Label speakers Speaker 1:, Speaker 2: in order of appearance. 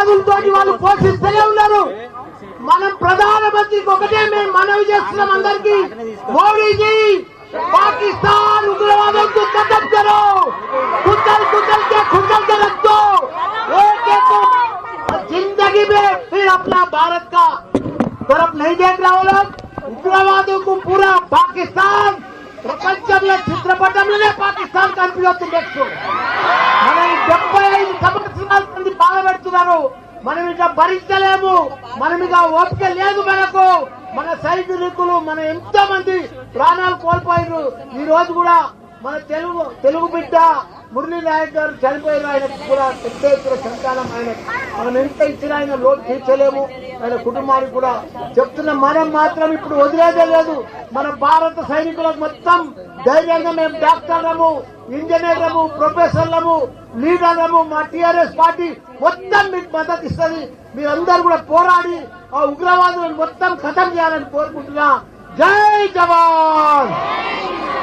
Speaker 1: ఉగ్రవాదులతోటి వాళ్ళు పోషిస్తూనే ఉన్నారు. మనం ప్రధానమంత్రికి ఒకటే మేము మనవి చేస్తున్నాం అందరికీ, మోడీజీ पाकिस्तान उग्रवादों को खत्म करो, कुचल कुचल के रख दो, एक जिंदगी में फिर अपना भारत का तरफ नहीं देख रहा हो लोग. उग्रवादों को पूरा पाकिस्तान ప్రపంచంలో చిత్రపటంలోనే పాకిస్తాన్ కనిపిస్తుంది. నెక్స్ట్ మనం 75 సంవత్సరాల నుండి బాధపెడుతున్నారు. మనం ఇక భరించలేము, మనం ఇక ఓపిక లేదు మనకు. మన సైనికులు మన ఎంతో మంది ప్రాణాలు కోల్పోయారు. ఈ రోజు కూడా మన తెలుగు బిడ్డ మురళీ నాయక్ గారు చనిపోయారు. ఆయనకు కూడా పెద్ద ఎత్తున సంతానం. ఆయన మనం ఎంత ఇచ్చినా ఆయన లోటు తీర్చలేము. ఆయన కుటుంబానికి కూడా చెప్తున్న మనం మాత్రం ఇప్పుడు వదిలేదే లేదు. మన భారత సైనికులకు మొత్తం ధైర్యంగా మేము డాక్టర్లము, ఇంజనీర్లము, ప్రొఫెసర్లము, లీడర్లము, మా టీఆర్ఎస్ పార్టీ మొత్తం మీకు మద్దతు ఇస్తుంది. మీరందరూ కూడా పోరాడి ఆ ఉగ్రవాదులను మొత్తం ఖతం చేయాలని కోరుకుంటున్నా. జై జవాన్.